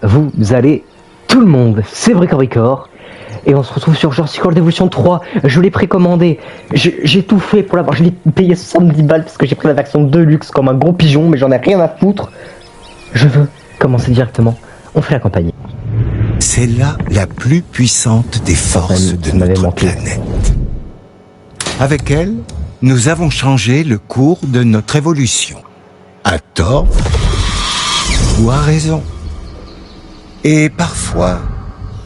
Vous allez tout le monde, c'est Bricoricor et on se retrouve sur Jurassic World Evolution 3. Je l'ai précommandé, j'ai tout fait pour l'avoir, je l'ai payé 70 balles parce que j'ai pris la version Deluxe comme un gros pigeon, mais j'en ai rien à foutre. Je veux commencer directement, on fait la campagne. C'est là la plus puissante des forces de notre planète. Avec elle, nous avons changé le cours de notre évolution. À tort ou à raison. Et parfois,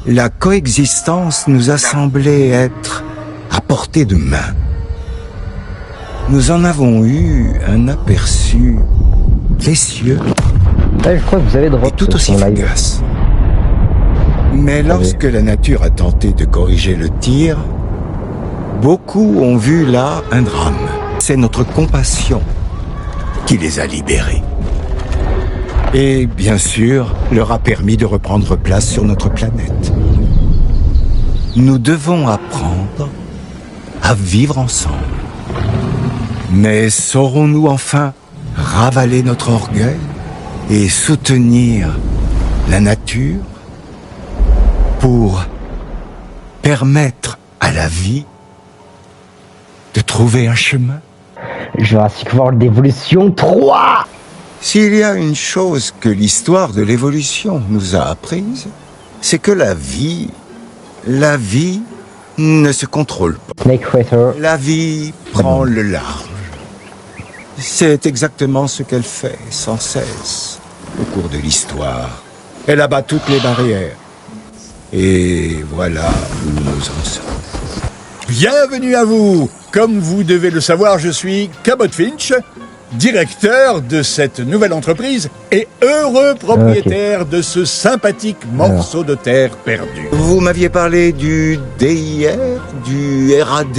la coexistence nous a semblé être à portée de main. Nous en avons eu un aperçu précieux Ouais, je crois que vous avez et drop tout aussi sur mon live. fugace. Mais lorsque la nature a tenté de corriger le tir, beaucoup ont vu là un drame. C'est notre compassion qui les a libérés. Et bien sûr, leur a permis de reprendre place sur notre planète. Nous devons apprendre à vivre ensemble. Mais saurons-nous enfin ravaler notre orgueil et soutenir la nature pour permettre à la vie de trouver un chemin? Jurassic World Evolution 3. S'il y a une chose que l'histoire de l'évolution nous a apprise, c'est que la vie ne se contrôle pas. Snake Racer. La vie prend le large. C'est exactement ce qu'elle fait sans cesse au cours de l'histoire. Elle abat toutes les barrières. Et voilà où nous en sommes. Bienvenue à vous. Comme vous devez le savoir, je suis Cabot Finch, directeur de cette nouvelle entreprise et heureux propriétaire de ce sympathique morceau de terre perdu. Vous m'aviez parlé du DIR, du RAD?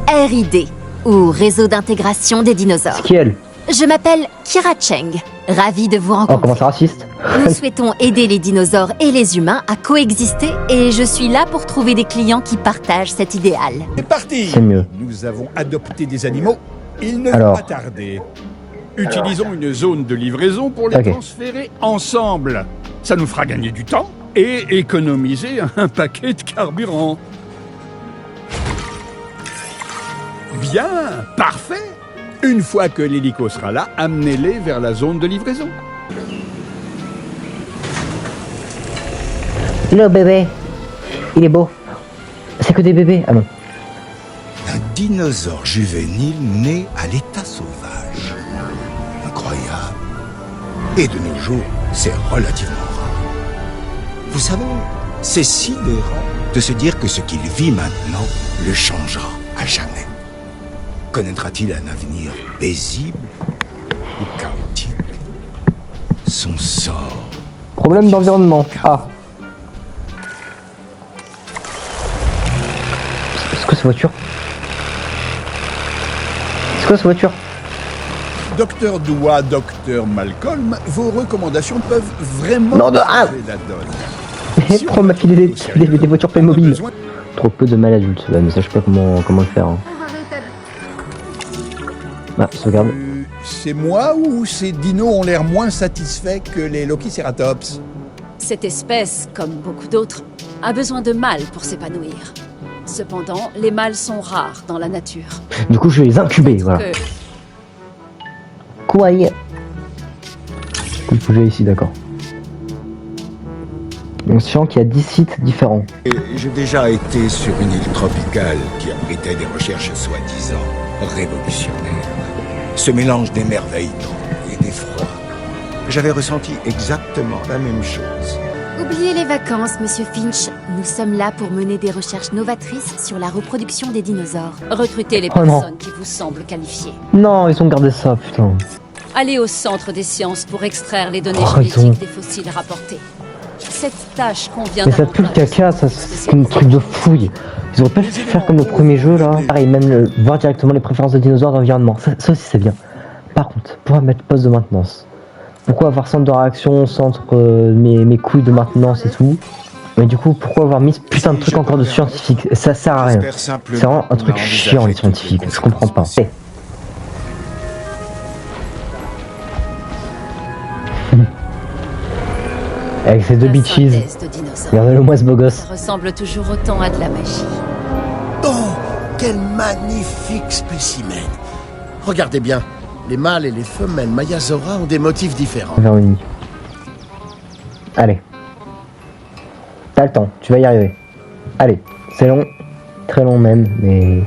RID, ou Réseau d'intégration des dinosaures. Qui elle? Je m'appelle Kira Cheng, ravie de vous Oh, rencontrer. comment c'est raciste? Nous souhaitons aider les dinosaures et les humains à coexister et je suis là pour trouver des clients qui partagent cet idéal. C'est parti. C'est mieux. Nous avons adopté des animaux. Il ne Alors. va pas tarder. Utilisons une zone de livraison pour les transférer ensemble. Ça nous fera gagner du temps et économiser un paquet de carburant. Bien, parfait. Une fois que l'hélico sera là, amenez-les vers la zone de livraison. Le bébé. Il est beau. C'est que des bébés. Ah non. Un dinosaure juvénile né à l'état sauvage. Incroyable. Et de nos jours, c'est relativement rare. Vous savez, c'est sidérant de se dire que ce qu'il vit maintenant le changera à jamais. Connaîtra-t-il un avenir paisible ou chaotique? Son sort. Problème d'environnement. Ah. C'est quoi cette voiture? C'est quoi cette voiture? Docteur Doua, Docteur Malcolm, vos recommandations peuvent vraiment Non, changer la donne. Si Pourquoi on m'a filé a des voitures Playmobil? besoin- Trop peu de mal adultes. Ouais, mais ça, je sais pas comment le faire. Hein. Ah, sauvegarde. C'est moi ou ces dinos ont l'air moins satisfaits que les Lokiceratops? Cette espèce, comme beaucoup d'autres, a besoin de mâles pour s'épanouir. Cependant, les mâles sont rares dans la nature. Du coup, je vais les incuber, Peut-être voilà. que Quoi? Il faut que j'aille ici, d'accord. Donc, sachant qu'il y a 10 sites différents. Et j'ai déjà été sur une île tropicale qui abritait des recherches soi-disant révolutionnaires. Ce mélange d'émerveillement et d'effroi. J'avais ressenti exactement la même chose. Oubliez les vacances, Monsieur Finch. Nous sommes là pour mener des recherches novatrices sur la reproduction des dinosaures. recrutez les Oh non. personnes qui vous semblent qualifiées. Non, ils ont gardé ça, putain. Allez au centre des sciences pour extraire les données Oh, ils génétiques ont- des fossiles rapportés. Cette tâche convient Mais ça pue le davantage caca, ça, c'est un truc de fouille. Ils auraient pas pu faire comme le premier jeu là. Pareil, même voir directement les préférences de dinosaures d'environnement. Ça aussi c'est bien. Par contre, pourquoi mettre poste de maintenance? Pourquoi avoir centre de réaction, centre mes couilles de maintenance et tout? Mais du coup, pourquoi avoir mis ce putain de truc encore de scientifique? Ça sert à rien. J'espère simplement C'est vraiment un truc qu'on a chiant les envisagé toutes scientifiques, les je comprends pas. conséquences. Avec ses deux La bitches. synthèse de dinosaures. Regardez-le-moi ce beau gosse. Ça ressemble toujours autant à de la magie. Oh, quel magnifique spécimen. Regardez bien, les mâles et les femelles Mayazora ont des motifs différents. Véronique. Allez. T'as le temps, tu vas y arriver. Allez, c'est long, très long même, mais...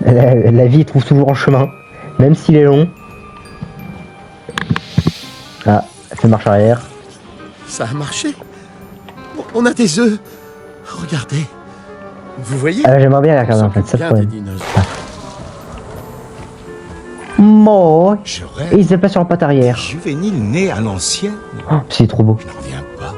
La vie trouve toujours un chemin, même s'il est long. Ah, elle fait marche arrière. Ça a marché. On a des œufs. Regardez. Vous voyez? Ah, j'aimerais bien la regarder en fait, c'est le Bien des problème. dinosaures. Moi, Je et rêve il se passe sur la patte arrière. juvénile né à l'ancienne. Oh, c'est trop beau. Je n'en reviens pas.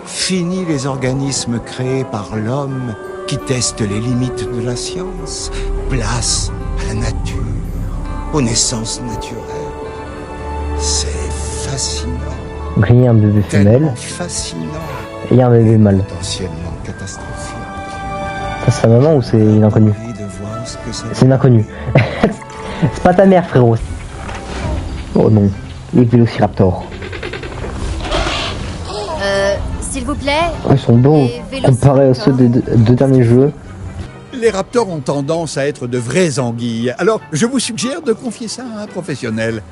Fini les organismes créés par l'homme qui testent les limites de la science. Place à la nature, aux naissances naturelles. C'est fascinant. Donc il y a un bébé femelle Tellement fascinant. et il y a un bébé mâle. Potentiellement catastrophique. Ça c'est sa maman ou c'est une inconnue? Envie de voir ce que ça C'est une inconnue. C'est pas ta mère frérot. Oh non, les Vélociraptor. S'il vous plaît. Oh, ils sont beaux Les comparés à ceux des deux derniers jeux. Les raptors ont tendance à être de vraies anguilles. Alors, je vous suggère de confier ça à un professionnel.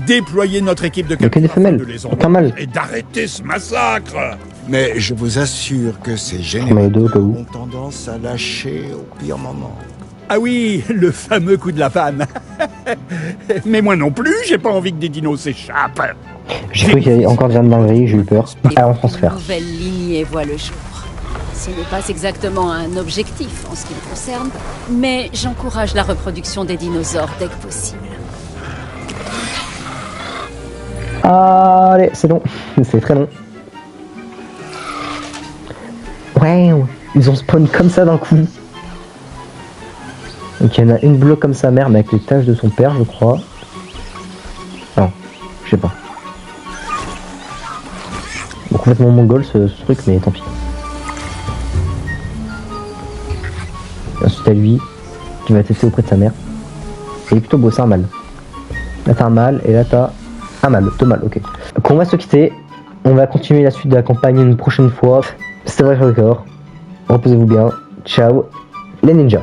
Déployer notre équipe de Il y a que des capture afin femelles, de les aucun mâle. et d'arrêter ce massacre. Mais je vous assure que ces Mais deux, au cas générateurs où. ont tendance à lâcher au pire moment. Ah oui, le fameux coup de la panne. Mais moi non plus, j'ai pas envie que des dinos s'échappent. J'ai cru qu'il y avait encore des dingueries, j'ai eu peur. Ah, on Une transfère. nouvelle lignée voit le jour. Ce n'est pas exactement un objectif en ce qui me concerne, mais j'encourage la reproduction des dinosaures dès que possible. Allez, c'est long. C'est très long. Ouais, ils ont spawn comme ça d'un coup. Donc il y en a une bleue comme sa mère, mais avec les taches de son père, je crois. Non, je sais pas. Bon, complètement mongol ce truc, mais tant pis. Et ensuite à lui, qui va tester auprès de sa mère. Il est plutôt beau, c'est un mâle. Là t'as un mâle, et là t'as un mâle, deux mâles, ok. Donc on va se quitter. On va continuer la suite de la campagne une prochaine fois. C'était vrai, record. Reposez-vous bien. Ciao, les ninjas.